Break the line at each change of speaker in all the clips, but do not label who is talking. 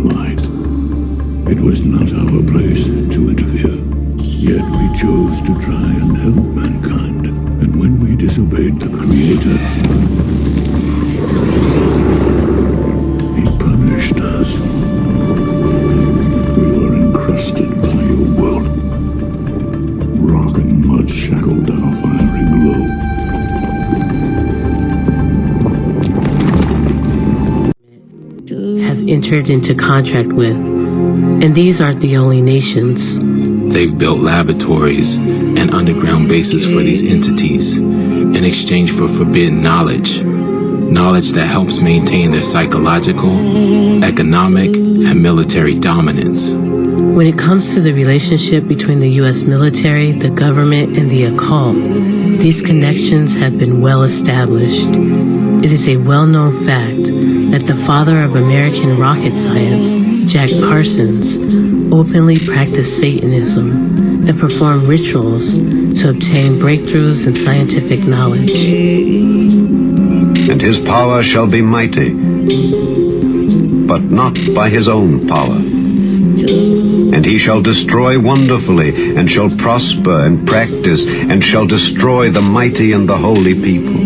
light. It was not our place to interfere. Yet we chose to try and help mankind. And when we disobeyed the Creator, He punished us. We were encrusted by your world. Rock and mud shackled our fiery glow.
Have entered into contract with, and these aren't the only nations.
They've built laboratories and underground bases for these entities in exchange for forbidden knowledge that helps maintain their psychological, economic, and military dominance.
When it comes to the relationship between the U.S. military, the government, and the occult, these connections have been well established. It is a well-known fact that the father of American rocket science, Jack Parsons, openly practiced Satanism and performed rituals to obtain breakthroughs in scientific knowledge.
And his power shall be mighty, but not by his own power. And he shall destroy wonderfully, and shall prosper and practice, and shall destroy the mighty and the holy people.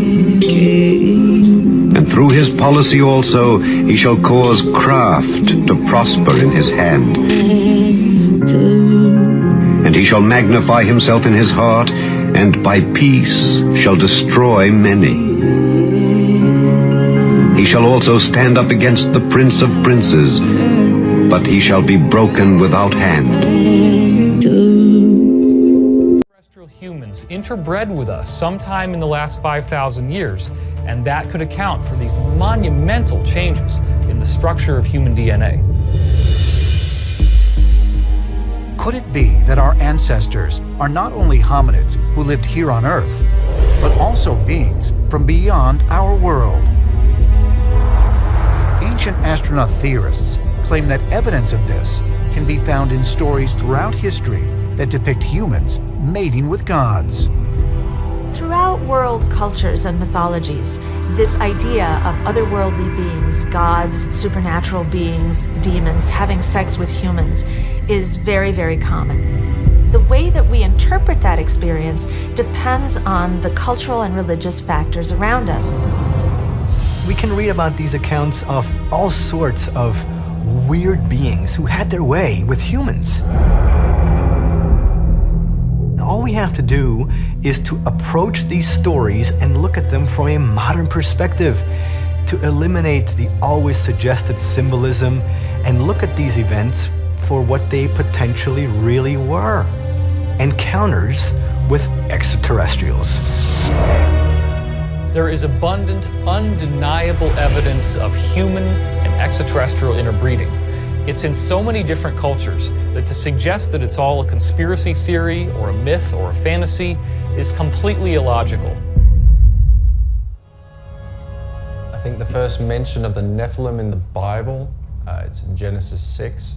And through his policy also he shall cause craft to prosper in his hand. And he shall magnify himself in his heart, and by peace shall destroy many. He shall also stand up against the prince of princes, but he shall be broken without hand.
Terrestrial humans interbred with us sometime in the last 5,000 years, and that could account for these monumental changes in the structure of human DNA.
Could it be that our ancestors are not only hominids who lived here on Earth, but also beings from beyond our world? Ancient astronaut theorists claim that evidence of this can be found in stories throughout history that depict humans mating with gods.
Throughout world cultures and mythologies, this idea of otherworldly beings, gods, supernatural beings, demons, having sex with humans is very, very common. The way that we interpret that experience depends on the cultural and religious factors around us.
We can read about these accounts of all sorts of weird beings who had their way with humans. All we have to do is to approach these stories and look at them from a modern perspective, to eliminate the always suggested symbolism and look at these events for what they potentially really were: encounters with extraterrestrials.
There is abundant, undeniable evidence of human and extraterrestrial interbreeding. It's in so many different cultures that to suggest that it's all a conspiracy theory or a myth or a fantasy is completely illogical.
I think the first mention of the Nephilim in the Bible, it's in Genesis 6,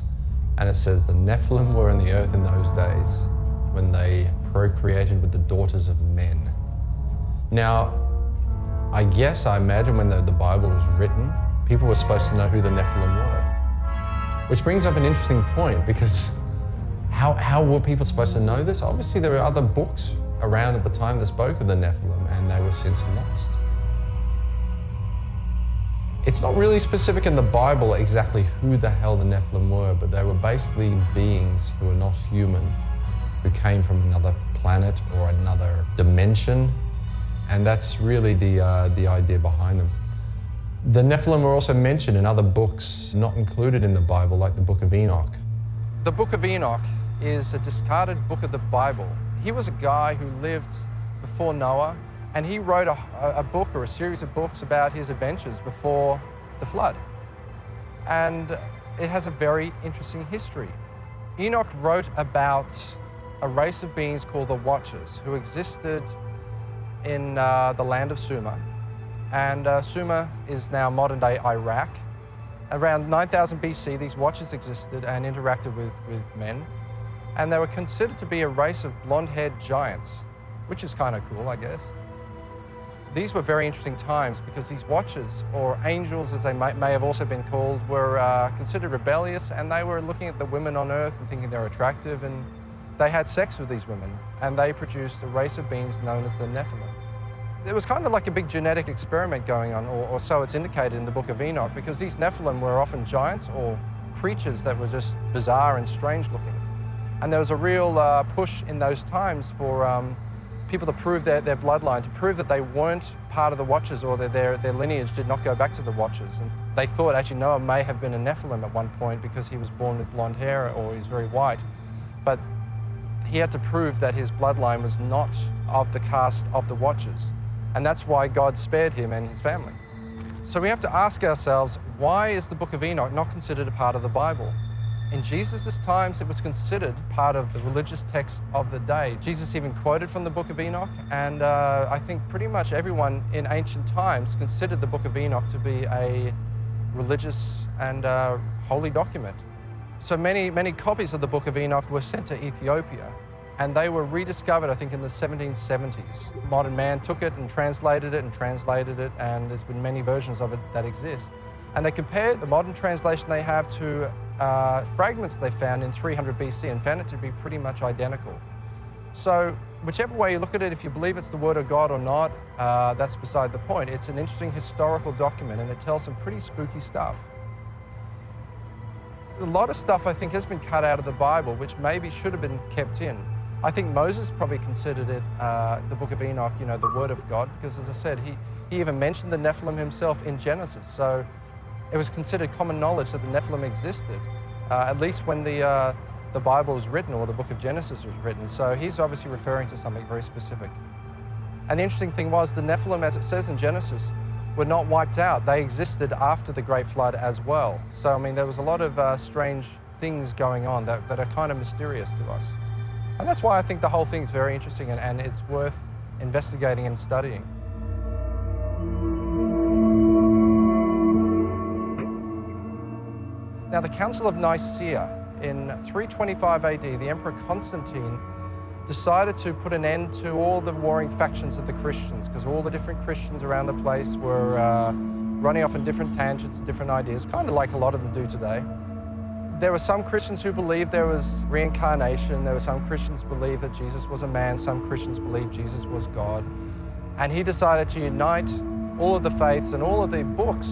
and it says the Nephilim were in the earth in those days when they procreated with the daughters of men. Now, I imagine when the Bible was written, people were supposed to know who the Nephilim were. Which brings up an interesting point, because how were people supposed to know this? Obviously there were other books around at the time that spoke of the Nephilim, and they were since lost. It's not really specific in the Bible exactly who the hell the Nephilim were, but they were basically beings who were not human, who came from another planet or another dimension, and that's really the idea behind them. The Nephilim were also mentioned in other books not included in the Bible, like the Book of Enoch. The Book of Enoch is a discarded book of the Bible. He was a guy who lived before Noah, and he wrote a book or a series of books about his adventures before the flood. And it has a very interesting history. Enoch wrote about a race of beings called the Watchers, who existed in the land of Sumer. And Sumer is now modern-day Iraq. Around 9000 BC, these Watchers existed and interacted with men. And they were considered to be a race of blonde-haired giants, which is kind of cool, I guess. These were very interesting times because these watchers, or angels as they may have also been called, were considered rebellious, and they were looking at the women on earth and thinking they were attractive, and they had sex with these women, and they produced a race of beings known as the Nephilim. There was kind of like a big genetic experiment going on, or so it's indicated in the book of Enoch, because these Nephilim were often giants or creatures that were just bizarre and strange looking. And there was a real push in those times for people to prove their bloodline, to prove that they weren't part of the Watchers, or their lineage did not go back to the Watchers. And they thought actually Noah may have been a Nephilim at one point because he was born with blonde hair or he was very white. But he had to prove that his bloodline was not of the caste of the Watchers. And that's why God spared him and his family. So we have to ask ourselves, why is the book of Enoch not considered a part of the Bible? In Jesus' times, it was considered part of the religious text of the day. Jesus even quoted from the book of Enoch, and I think pretty much everyone in ancient times considered the book of Enoch to be a religious and holy document. So many copies of the book of Enoch were sent to Ethiopia, and they were rediscovered, I think, in the 1770s. Modern man took it and translated it, and there's been many versions of it that exist. And they compared the modern translation they have to fragments they found in 300 BC and found it to be pretty much identical. So whichever way you look at it, if you believe it's the word of God or not, that's beside the point. It's an interesting historical document, and it tells some pretty spooky stuff. A lot of stuff, I think, has been cut out of the Bible, which maybe should have been kept in. I think Moses probably considered it, the book of Enoch, the word of God, because as I said, he even mentioned the Nephilim himself in Genesis. So it was considered common knowledge that the Nephilim existed, at least when the Bible was written, or the book of Genesis was written. So he's obviously referring to something very specific. And the interesting thing was, the Nephilim, as it says in Genesis, were not wiped out. They existed after the Great Flood as well. So, I mean, there was a lot of strange things going on that are kind of mysterious to us. And that's why I think the whole thing is very interesting, and it's worth investigating and studying. Now, the Council of Nicaea in 325 AD, the Emperor Constantine decided to put an end to all the warring factions of the Christians, because all the different Christians around the place were running off in different tangents and different ideas, kind of like a lot of them do today. There were some Christians who believed there was reincarnation. There were some Christians who believed that Jesus was a man. Some Christians believed Jesus was God. And he decided to unite all of the faiths and all of the books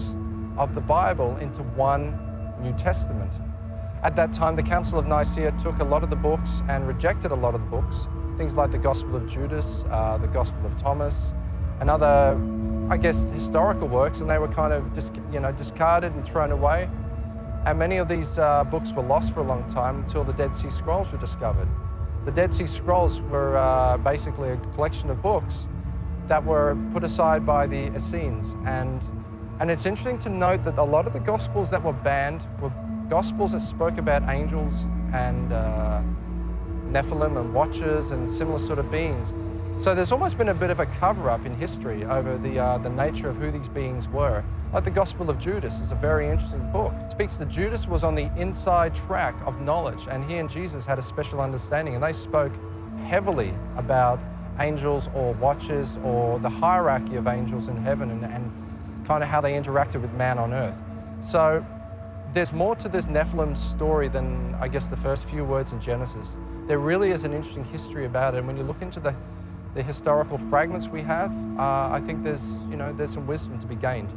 of the Bible into one New Testament. At that time, the Council of Nicaea took a lot of the books and rejected a lot of the books, things like the Gospel of Judas, the Gospel of Thomas, and other, I guess, historical works, and they were kind of discarded and thrown away. And many of these books were lost for a long time until the Dead Sea Scrolls were discovered. The Dead Sea Scrolls were basically a collection of books that were put aside by the Essenes. And it's interesting to note that a lot of the Gospels that were banned were Gospels that spoke about angels and Nephilim and Watchers and similar sort of beings. So there's almost been a bit of a cover-up in history over the nature of who these beings were. Like the Gospel of Judas is a very interesting book. It speaks that Judas was on the inside track of knowledge, and he and Jesus had a special understanding, and they spoke heavily about angels or watchers or the hierarchy of angels in heaven and kind of how they interacted with man on earth. So there's more to this Nephilim story than, I guess, the first few words in Genesis. There really is an interesting history about it, and when you look into the historical fragments we have, I think there's some wisdom to be gained.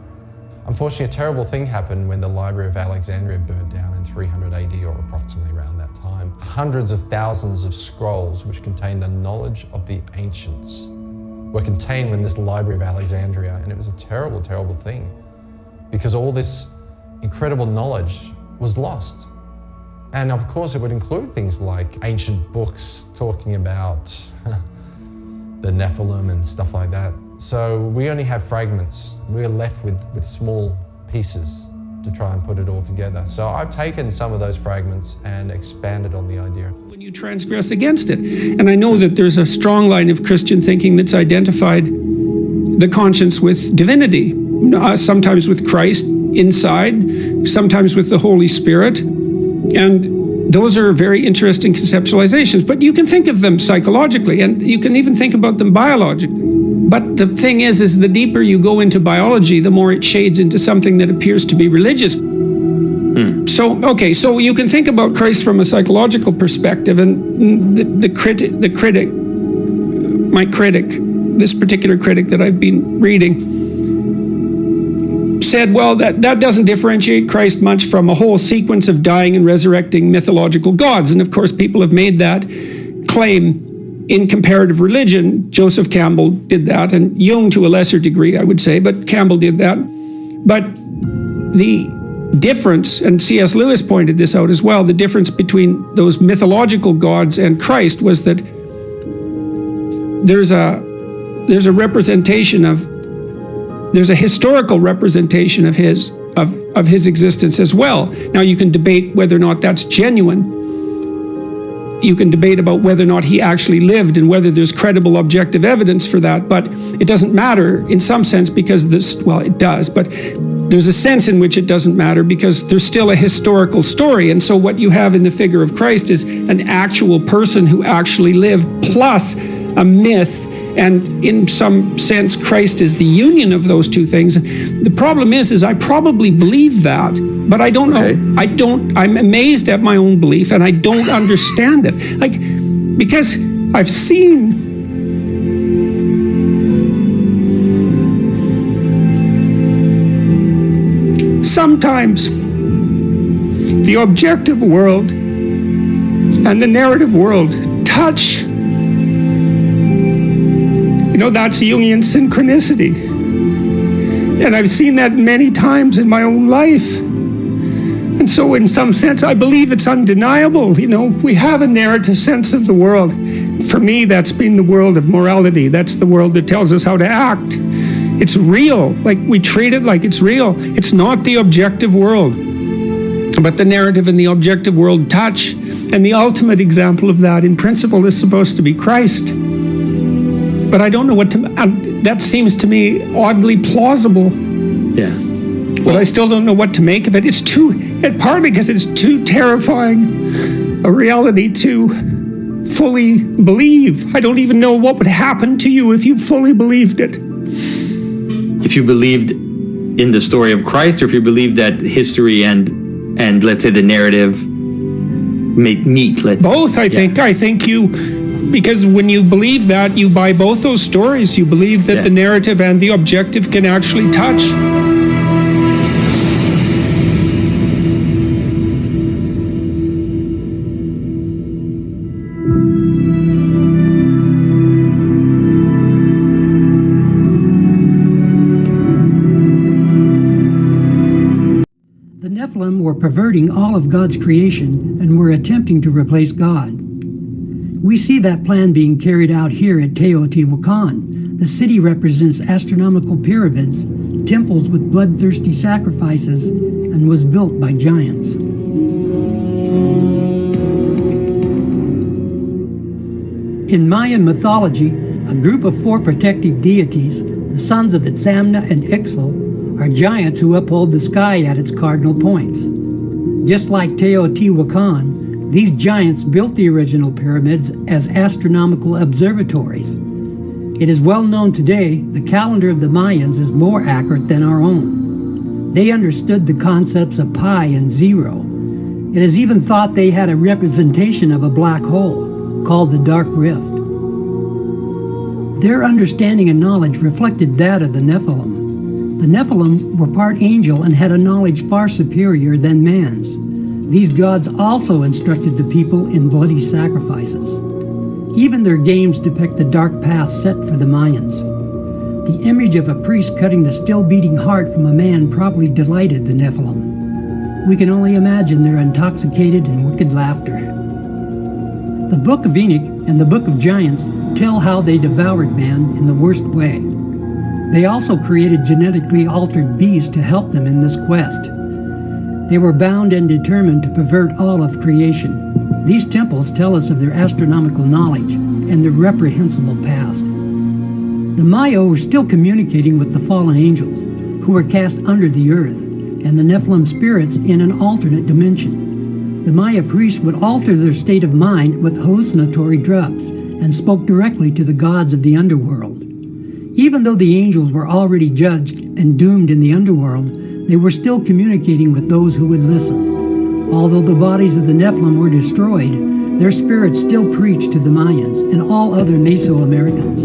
Unfortunately, a terrible thing happened when the Library of Alexandria burned down in 300 AD, or approximately around that time. Hundreds of thousands of scrolls which contained the knowledge of the ancients were contained in this Library of Alexandria, and it was a terrible, terrible thing, because all this incredible knowledge was lost. And of course, it would include things like ancient books talking about the Nephilim and stuff like that. So we only have fragments. We're left with small pieces to try and put it all together. So I've taken some of those fragments and expanded on the idea.
When you transgress against it. And I know that there's a strong line of Christian thinking that's identified the conscience with divinity, sometimes with Christ inside, sometimes with the Holy Spirit. And those are very interesting conceptualizations, but you can think of them psychologically, and you can even think about them biologically. But the thing is the deeper you go into biology, the more it shades into something that appears to be religious. So you can think about Christ from a psychological perspective, and my critic, this particular critic that I've been reading, said, well, that doesn't differentiate Christ much from a whole sequence of dying and resurrecting mythological gods. And of course, people have made that claim in comparative religion. Joseph Campbell did that, and Jung to a lesser degree, I would say, but Campbell did that. But the difference, and C.S. Lewis pointed this out as well, the difference between those mythological gods and Christ was that there's a representation of, there's a historical representation of his existence as well. Now you can debate whether or not that's genuine. You can debate about whether or not he actually lived and whether there's credible objective evidence for that, but it doesn't matter in some sense because it does, but there's a sense in which it doesn't matter because there's still a historical story. And so what you have in the figure of Christ is an actual person who actually lived plus a myth. And in some sense, Christ is the union of those two things. The problem is I probably believe that, but I don't know. I'm amazed at my own belief, and I don't understand it. Because I've seen sometimes the objective world and the narrative world touch. That's Jungian synchronicity. And I've seen that many times in my own life. And so in some sense, I believe it's undeniable. We have a narrative sense of the world. For me, that's been the world of morality. That's the world that tells us how to act. It's real. We treat it like it's real. It's not the objective world. But the narrative and the objective world touch. And the ultimate example of that, in principle, is supposed to be Christ. But I don't know what to... that seems to me oddly plausible.
Yeah.
But I still don't know what to make of it. It's partly because it's too terrifying a reality to fully believe. I don't even know what would happen to you if you fully believed it.
If you believed in the story of Christ, or if you believed that history and let's say the narrative meet,
both, I think. I think because when you believe that, you buy both those stories. You believe that the narrative and the objective can actually touch.
The Nephilim were perverting all of God's creation and were attempting to replace God. We see that plan being carried out here at Teotihuacan. The city represents astronomical pyramids, temples with bloodthirsty sacrifices, and was built by giants. In Mayan mythology, a group of 4 protective deities, the sons of Itzamna and Ixchel, are giants who uphold the sky at its cardinal points. Just like Teotihuacan, these giants built the original pyramids as astronomical observatories. It is well known today the calendar of the Mayans is more accurate than our own. They understood the concepts of pi and zero. It is even thought they had a representation of a black hole, called the Dark Rift. Their understanding and knowledge reflected that of the Nephilim. The Nephilim were part angel and had a knowledge far superior than man's. These gods also instructed the people in bloody sacrifices. Even their games depict the dark path set for the Mayans. The image of a priest cutting the still-beating heart from a man probably delighted the Nephilim. We can only imagine their intoxicated and wicked laughter. The Book of Enoch and the Book of Giants tell how they devoured man in the worst way. They also created genetically altered beasts to help them in this quest. They were bound and determined to pervert all of creation. These temples tell us of their astronomical knowledge and their reprehensible past. The Maya were still communicating with the fallen angels, who were cast under the earth, and the Nephilim spirits in an alternate dimension. The Maya priests would alter their state of mind with hallucinatory drugs and spoke directly to the gods of the underworld. Even though the angels were already judged and doomed in the underworld, they were still communicating with those who would listen. Although the bodies of the Nephilim were destroyed, their spirits still preached to the Mayans and all other Mesoamericans.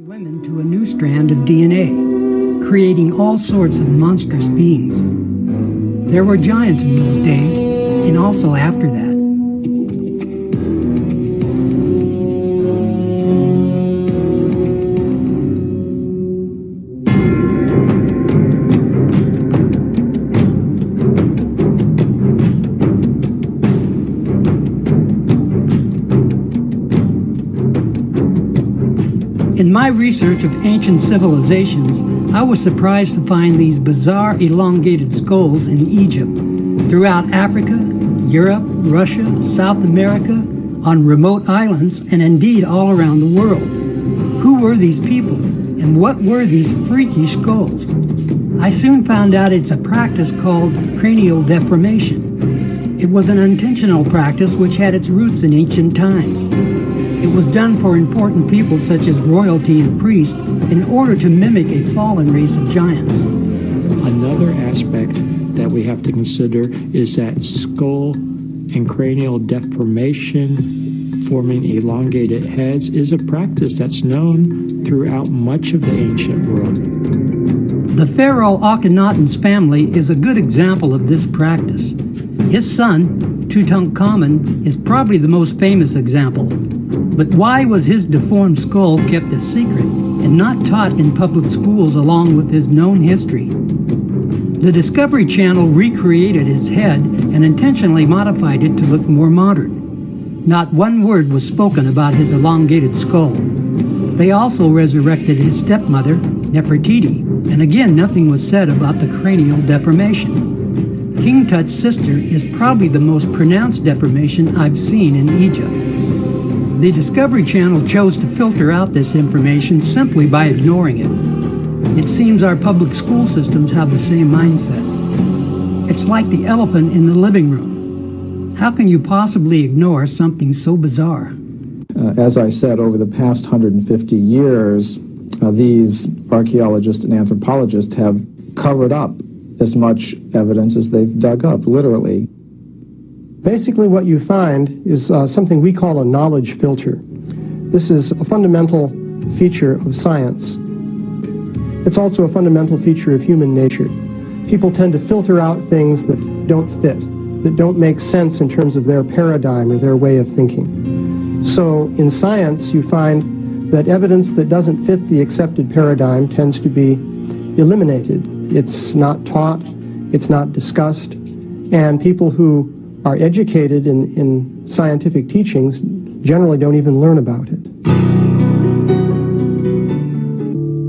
Women to a new strand of DNA, creating all sorts of monstrous beings. There were giants in those days, and also after that. In my research of ancient civilizations, I was surprised to find these bizarre elongated skulls in Egypt, throughout Africa, Europe, Russia, South America, on remote islands, and indeed all around the world. Who were these people, and what were these freaky skulls? I soon found out it's a practice called cranial deformation. It was an intentional practice which had its roots in ancient times. It was done for important people such as royalty and priests in order to mimic a fallen race of giants.
Another aspect that we have to consider is that skull and cranial deformation, forming elongated heads, is a practice that's known throughout much of the ancient world.
The pharaoh Akhenaten's family is a good example of this practice. His son, Tutankhamun, is probably the most famous example. But why was his deformed skull kept a secret and not taught in public schools along with his known history? The Discovery Channel recreated his head and intentionally modified it to look more modern. Not one word was spoken about his elongated skull. They also resurrected his stepmother, Nefertiti, and again nothing was said about the cranial deformation. King Tut's sister is probably the most pronounced deformation I've seen in Egypt. The Discovery Channel chose to filter out this information simply by ignoring it. It seems our public school systems have the same mindset. It's like the elephant in the living room. How can you possibly ignore something so bizarre?
As I said, over the past 150 years, these archaeologists and anthropologists have covered up as much evidence as they've dug up, literally.
Basically what you find is something we call a knowledge filter. This is a fundamental feature of science. It's also a fundamental feature of human nature. People tend to filter out things that don't fit, that don't make sense in terms of their paradigm or their way of thinking. So in science you find that evidence that doesn't fit the accepted paradigm tends to be eliminated. It's not taught, it's not discussed, and people who are educated in scientific teachings generally don't even learn about it.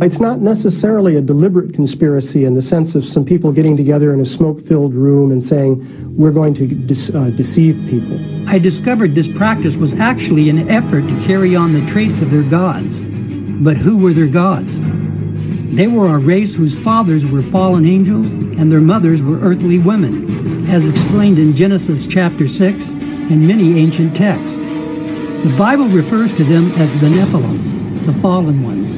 It's not necessarily a deliberate conspiracy in the sense of some people getting together in a smoke-filled room and saying, we're going to deceive people.
I discovered this practice was actually an effort to carry on the traits of their gods. But who were their gods? They were a race whose fathers were fallen angels and their mothers were earthly women, as explained in Genesis chapter 6 and many ancient texts. The Bible refers to them as the Nephilim, the fallen ones.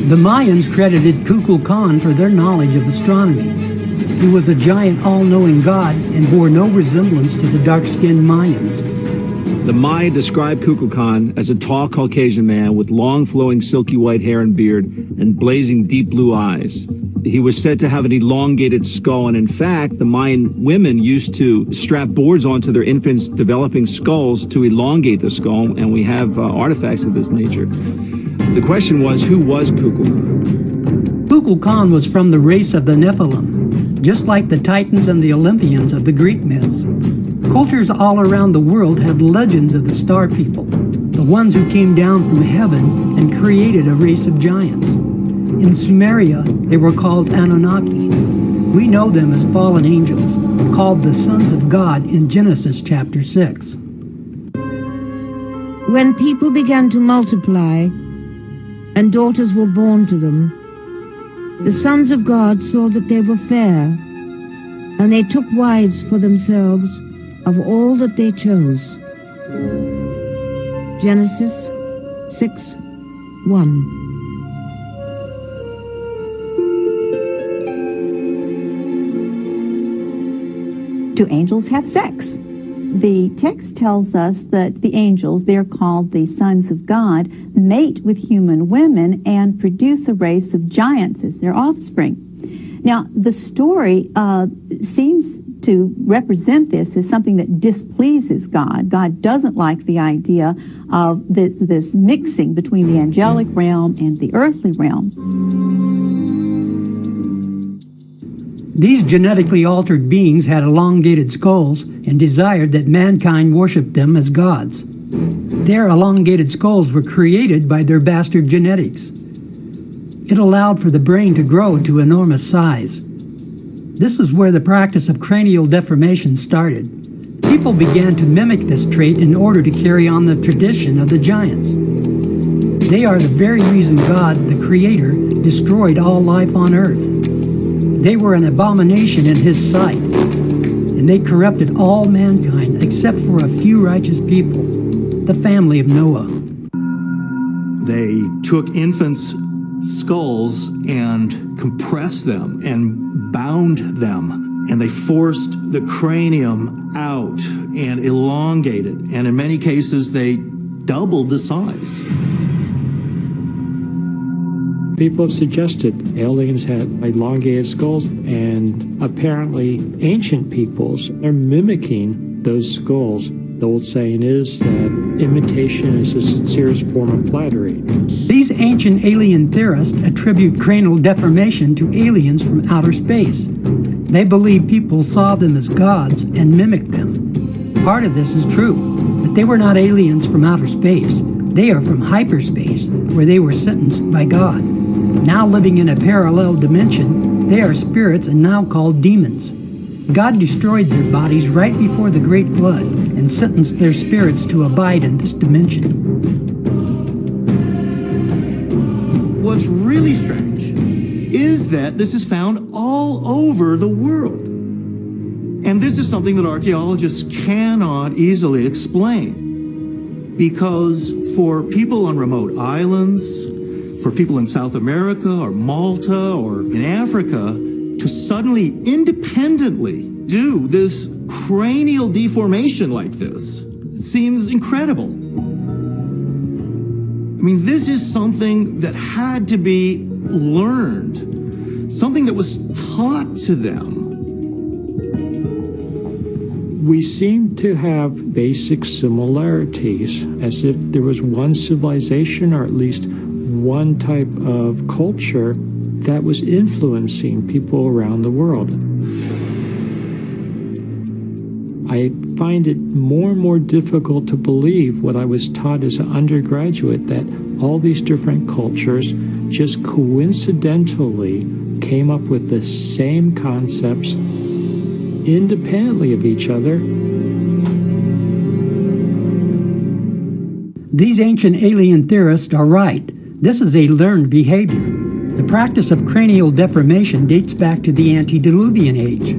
The Mayans credited Kukulkan for their knowledge of astronomy. He was a giant all-knowing god and bore no resemblance to the dark-skinned Mayans.
The Maya described Kukulkan as a tall Caucasian man with long flowing silky white hair and beard and blazing deep blue eyes. He was said to have an elongated skull, and in fact, the Mayan women used to strap boards onto their infants' developing skulls to elongate the skull, and we have artifacts of this nature. The question was, who was Kukulkan?
Kukulkan was from the race of the Nephilim, just like the Titans and the Olympians of the Greek myths. Cultures all around the world have legends of the star people, the ones who came down from heaven and created a race of giants. In Sumeria, they were called Anunnaki. We know them as fallen angels, called the sons of God in Genesis chapter 6.
When people began to multiply, and daughters were born to them, the sons of God saw that they were fair, And they took wives for themselves of all that they chose. Genesis 6:1.
Do angels have sex? The text tells us that the angels, they're called the sons of God, mate with human women and produce a race of giants as their offspring. Now, the story seems to represent this as something that displeases God. God doesn't like the idea of this mixing between the angelic realm and the earthly realm.
These genetically altered beings had elongated skulls and desired that mankind worship them as gods. Their elongated skulls were created by their bastard genetics. It allowed for the brain to grow to enormous size. This is where the practice of cranial deformation started. People began to mimic this trait in order to carry on the tradition of the giants. They are the very reason God, the Creator, destroyed all life on earth. They were an abomination in His sight, and they corrupted all mankind except for a few righteous people, the family of Noah.
They took infants' skulls and compressed them and bound them, and they forced the cranium out and elongated, and in many cases they doubled the size.
People have suggested aliens had elongated skulls, and apparently ancient peoples are mimicking those skulls. The old saying is that imitation is the sincerest form of flattery.
These ancient alien theorists attribute cranial deformation to aliens from outer space. They believe people saw them as gods and mimicked them. Part of this is true, but they were not aliens from outer space. They are from hyperspace, where they were sentenced by God. Now living in a parallel dimension, they are spirits and now called demons. God destroyed their bodies right before the Great Flood and sentenced their spirits to abide in this dimension.
What's really strange is that this is found all over the world. And this is something that archaeologists cannot easily explain. Because for people on remote islands, for people in South America or Malta or in Africa, to suddenly independently do this cranial deformation like this seems incredible. I mean, this is something that had to be learned, something that was taught to them.
We seem to have basic similarities, as if there was one civilization or at least one type of culture that was influencing people around the world. I find it more and more difficult to believe what I was taught as an undergraduate, that all these different cultures just coincidentally came up with the same concepts independently of each other.
These ancient alien theorists are right. This is a learned behavior. The practice of cranial deformation dates back to the antediluvian age.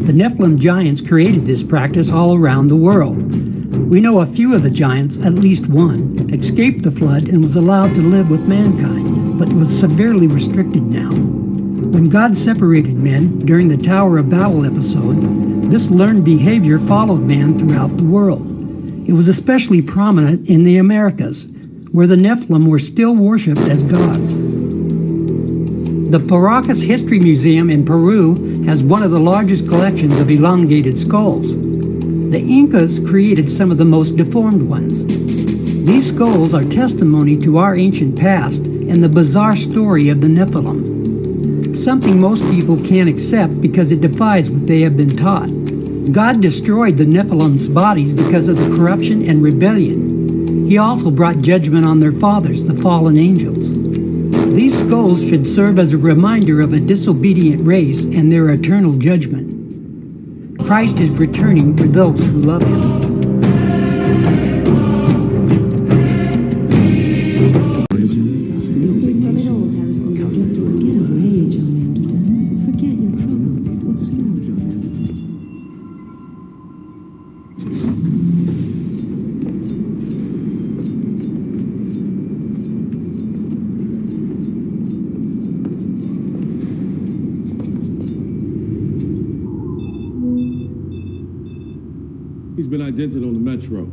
The Nephilim giants created this practice all around the world. We know a few of the giants, at least one, escaped the flood and was allowed to live with mankind, but was severely restricted now. When God separated men during the Tower of Babel episode, this learned behavior followed man throughout the world. It was especially prominent in the Americas, where the Nephilim were still worshipped as gods. The Paracas History Museum in Peru has one of the largest collections of elongated skulls. The Incas created some of the most deformed ones. These skulls are testimony to our ancient past and the bizarre story of the Nephilim, something most people can't accept because it defies what they have been taught. God destroyed the Nephilim's bodies because of the corruption and rebellion. He also brought judgment on their fathers, the fallen angels. These skulls should serve as a reminder of a disobedient race and their eternal judgment. Christ is returning for those who love Him.
Crew's been identified on the Metro.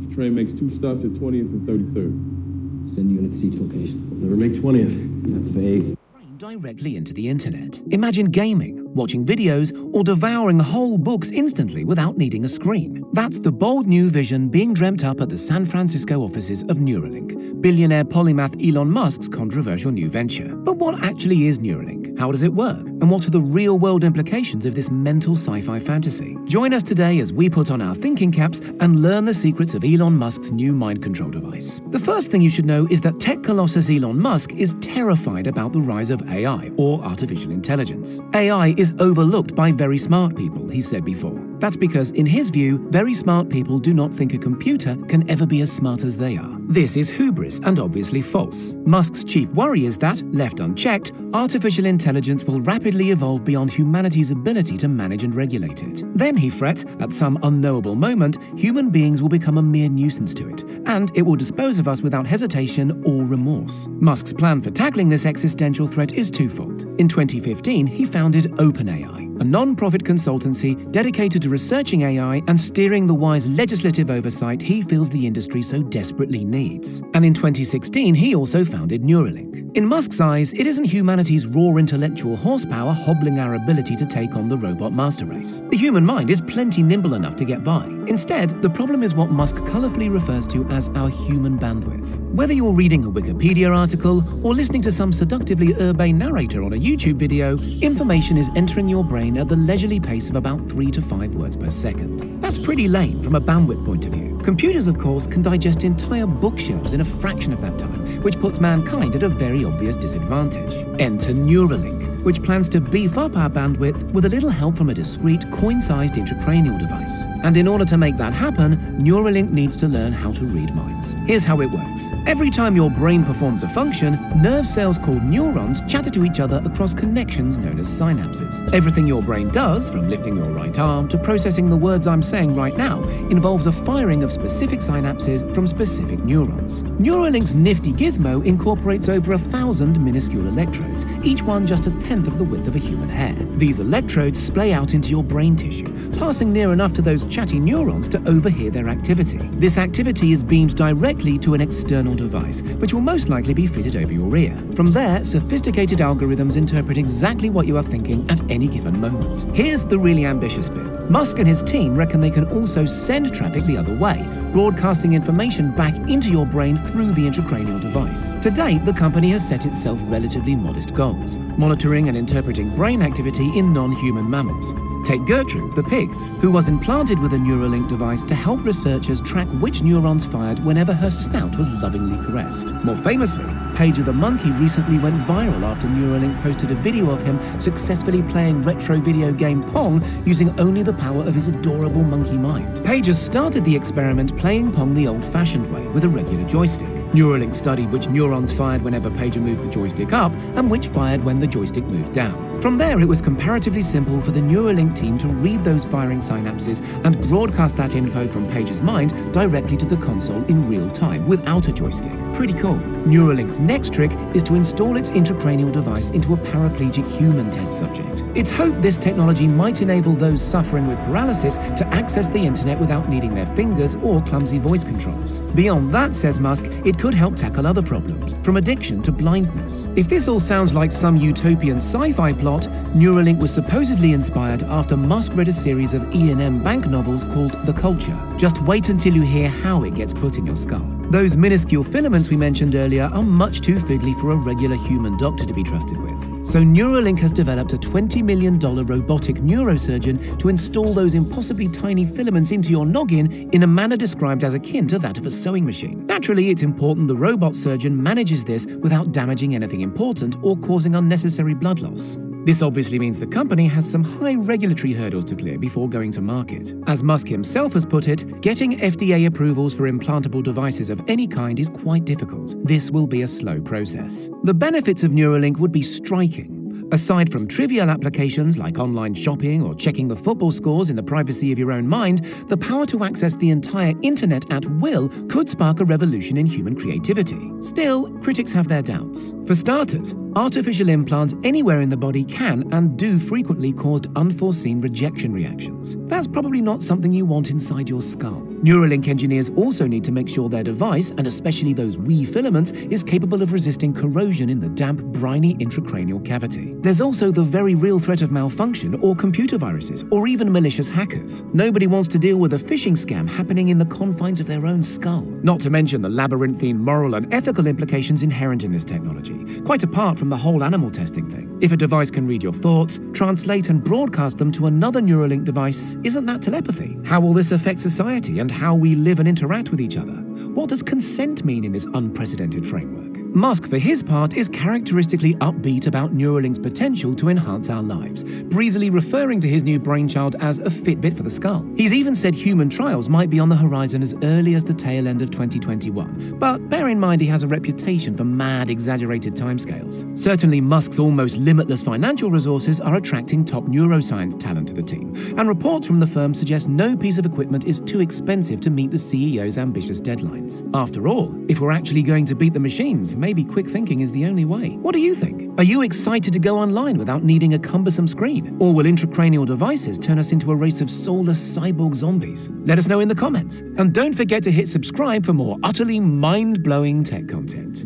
The train makes 2 stops at 20th and 33rd.
Send units to each location. Never make 20th. Have faith.
Directly into the internet. Imagine gaming, watching videos, or devouring whole books instantly without needing a screen. That's the bold new vision being dreamt up at the San Francisco offices of Neuralink, billionaire polymath Elon Musk's controversial new venture. But what actually is Neuralink? How does it work? And what are the real-world implications of this mental sci-fi fantasy? Join us today as we put on our thinking caps and learn the secrets of Elon Musk's new mind control device. The first thing you should know is that tech colossus Elon Musk is terrified about the rise of AI, or artificial intelligence. AI is overlooked by very smart people, he said before. That's because, in his view, very smart people do not think a computer can ever be as smart as they are. This is hubris and obviously false. Musk's chief worry is that, left unchecked, artificial intelligence will rapidly evolve beyond humanity's ability to manage and regulate it. Then, he frets, at some unknowable moment, human beings will become a mere nuisance to it, and it will dispose of us without hesitation or remorse. Musk's plan for tackling this existential threat is twofold. In 2015, he founded OpenAI, a non-profit consultancy dedicated to researching AI and steering the wise legislative oversight he feels the industry so desperately needs. And in 2016, he also founded Neuralink. In Musk's eyes, it isn't humanity's raw intellectual horsepower hobbling our ability to take on the robot master race. The human mind is plenty nimble enough to get by. Instead, the problem is what Musk colorfully refers to as our human bandwidth. Whether you're reading a Wikipedia article or listening to some seductively urbane narrator on a YouTube video, information is entering your brain at the leisurely pace of about 3 to 5 words per second. That's pretty lame from a bandwidth point of view. Computers, of course, can digest entire bookshelves in a fraction of that time, which puts mankind at a very obvious disadvantage. Enter Neuralink, which plans to beef up our bandwidth with a little help from a discrete, coin-sized intracranial device. And in order to make that happen, Neuralink needs to learn how to read minds. Here's how it works. Every time your brain performs a function, nerve cells called neurons chatter to each other across connections known as synapses. Everything your brain does, from lifting your right arm to processing the words I'm saying right now, involves a firing of specific synapses from specific neurons. Neuralink's nifty gizmo incorporates over 1,000 minuscule electrodes, each one just a tenth of the width of a human hair. These electrodes splay out into your brain tissue, passing near enough to those chatty neurons to overhear their activity. This activity is beamed directly to an external device, which will most likely be fitted over your ear. From there, sophisticated algorithms interpret exactly what you are thinking at any given moment. Here's the really ambitious bit. Musk and his team reckon they can also send traffic the other way, broadcasting information back into your brain through the intracranial device. To date, the company has set itself relatively modest goals, monitoring and interpreting brain activity in non-human mammals. Take Gertrude, the pig, who was implanted with a Neuralink device to help researchers track which neurons fired whenever her snout was lovingly caressed. More famously, Pager the monkey recently went viral after Neuralink posted a video of him successfully playing retro video game Pong using only the power of his adorable monkey mind. Pager started the experiment playing Pong the old-fashioned way with a regular joystick. Neuralink studied which neurons fired whenever Pager moved the joystick up and which fired when the joystick moved down. From there, it was comparatively simple for the Neuralink team to read those firing synapses and broadcast that info from Pager's mind directly to the console in real time without a joystick. Pretty cool. Neuralink's next trick is to install its intracranial device into a paraplegic human test subject. It's hoped this technology might enable those suffering with paralysis to access the internet without needing their fingers or clumsy voice controls. Beyond that, says Musk, it could help tackle other problems, from addiction to blindness. If this all sounds like some utopian sci-fi plot, Neuralink was supposedly inspired after Musk read a series of E&M Bank novels called The Culture. Just wait until you hear how it gets put in your skull. Those minuscule filaments we mentioned earlier are much too fiddly for a regular human doctor to be trusted with. So Neuralink has developed a $20 million robotic neurosurgeon to install those impossibly tiny filaments into your noggin in a manner described as akin to that of a sewing machine. Naturally, it's important the robot surgeon manages this without damaging anything important or causing unnecessary blood loss. This obviously means the company has some high regulatory hurdles to clear before going to market. As Musk himself has put it, getting FDA approvals for implantable devices of any kind is quite difficult. This will be a slow process. The benefits of Neuralink would be striking. Aside from trivial applications like online shopping or checking the football scores in the privacy of your own mind, the power to access the entire internet at will could spark a revolution in human creativity. Still, critics have their doubts. For starters, artificial implants anywhere in the body can and do frequently cause unforeseen rejection reactions. That's probably not something you want inside your skull. Neuralink engineers also need to make sure their device, and especially those wee filaments, is capable of resisting corrosion in the damp, briny intracranial cavity. There's also the very real threat of malfunction or computer viruses or even malicious hackers. Nobody wants to deal with a phishing scam happening in the confines of their own skull. Not to mention the labyrinthine moral and ethical implications inherent in this technology, quite apart from the whole animal testing thing. If a device can read your thoughts, translate and broadcast them to another Neuralink device, isn't that telepathy? How will this affect society and how we live and interact with each other? What does consent mean in this unprecedented framework? Musk, for his part, is characteristically upbeat about Neuralink's potential to enhance our lives, breezily referring to his new brainchild as a Fitbit for the skull. He's even said human trials might be on the horizon as early as the tail end of 2021. But bear in mind he has a reputation for mad, exaggerated timescales. Certainly Musk's almost limitless financial resources are attracting top neuroscience talent to the team, and reports from the firm suggest no piece of equipment is too expensive to meet the CEO's ambitious deadlines. After all, if we're actually going to beat the machines, maybe quick thinking is the only way. What do you think? Are you excited to go online without needing a cumbersome screen? Or will intracranial devices turn us into a race of soulless cyborg zombies? Let us know in the comments. And don't forget to hit subscribe for more utterly mind-blowing tech content.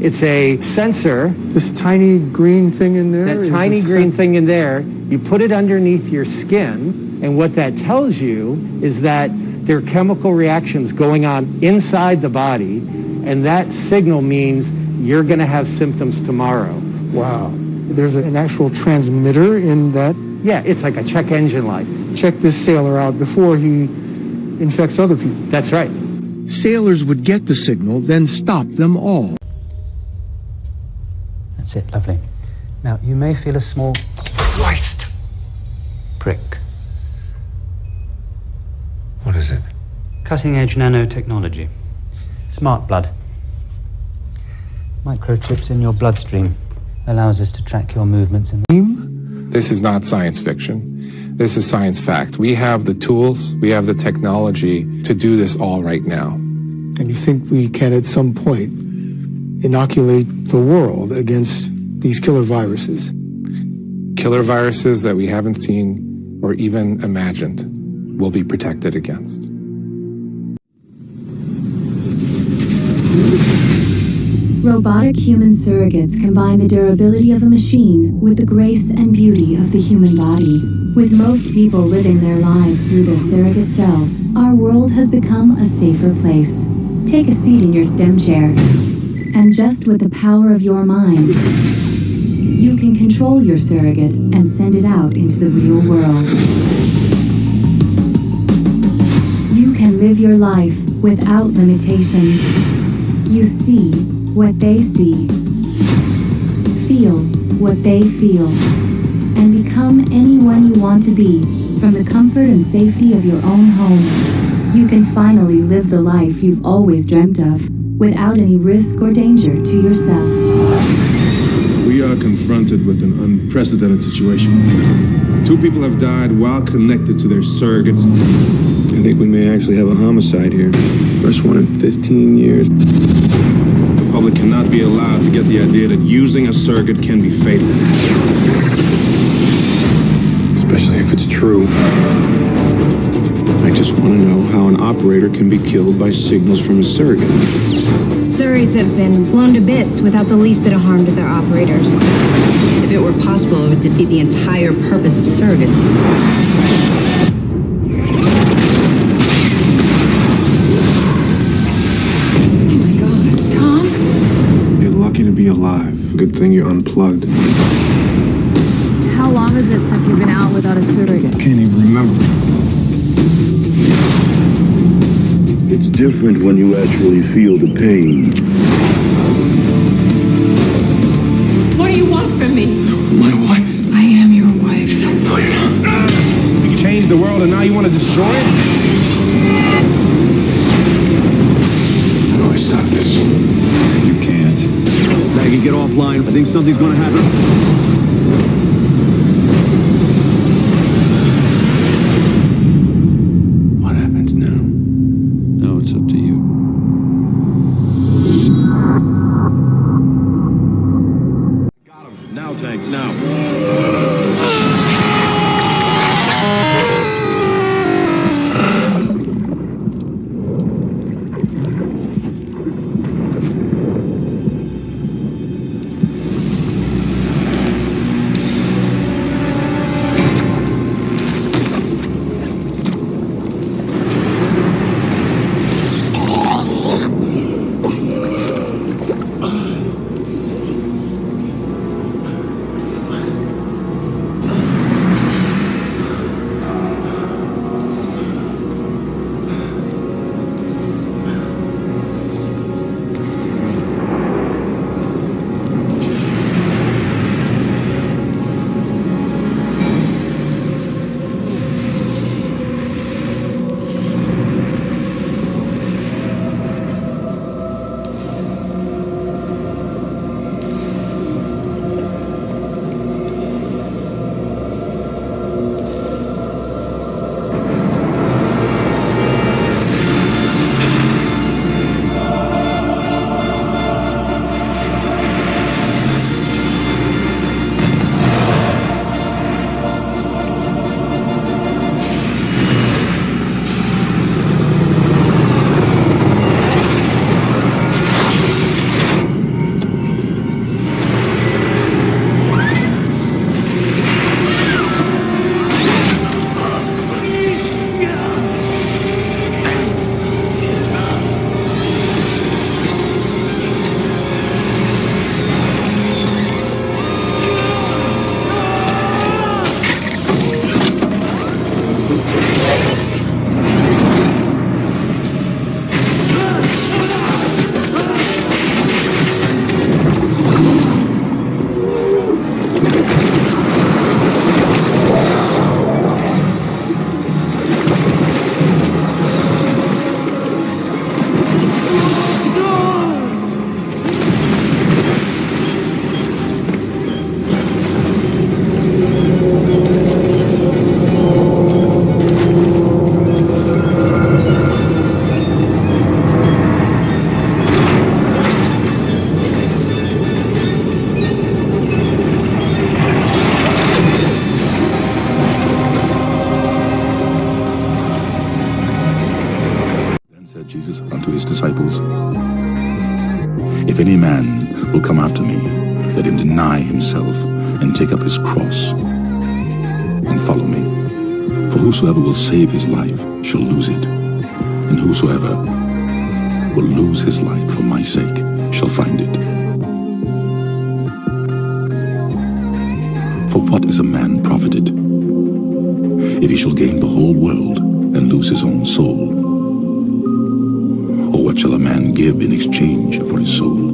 It's a sensor.
This tiny green thing in there?
That tiny green thing in there, you put it underneath your skin, and what that tells you is that there are chemical reactions going on inside the body, and that signal means you're going to have symptoms tomorrow.
Wow. There's an actual transmitter in that?
Yeah, it's like a check engine light.
Check this sailor out before he infects other people.
That's right.
Sailors would get the signal, then stop them all.
That's it, lovely. Now, you may feel a small
Christ!
prick.
What is it?
Cutting-edge nanotechnology. Smart blood. Microchips in your bloodstream allows us to track your movements in the...
This is not science fiction. This is science fact. We have the tools, we have the technology to do this all right now.
And you think we can, at some point, inoculate the world against these killer viruses?
Killer viruses that we haven't seen or even imagined will be protected against.
Robotic human surrogates combine the durability of a machine with the grace and beauty of the human body. With most people living their lives through their surrogate selves, our world has become a safer place. Take a seat in your STEM chair, and just with the power of your mind, you can control your surrogate and send it out into the real world. You can live your life without limitations. You see what they see, feel what they feel, and become anyone you want to be from the comfort and safety of your own home. You can finally live the life you've always dreamt of without any risk or danger to yourself.
We are confronted with an unprecedented situation. 2 people have died while connected to their surrogates.
I think we may actually have a homicide here. First one in 15 years.
The public cannot be allowed to get the idea that using a surrogate can be fatal.
Especially if it's true. I just want to know how an operator can be killed by signals from a surrogate.
Surrogates have been blown to bits without the least bit of harm to their operators.
If it were possible, it would defeat the entire purpose of surrogacy.
Oh my God, Tom?
You're lucky to be alive. Good thing you're unplugged.
How long is it since you've been out without a surrogate?
Can't even remember.
It's different when you actually feel the pain.
What do you want from me?
My wife.
I am your wife.
No, you're not.
You changed the world and now you want to destroy it?
How do I stop this? You can't.
Maggie, get offline. I think something's going to happen.
It's up to you.
If any man will come after me, let him deny himself and take up his cross and follow me. For whosoever will save his life shall lose it, and whosoever will lose his life for my sake shall find it. For what is a man profited, if he shall gain the whole world and lose his own soul? Or what shall a man give in exchange for his soul?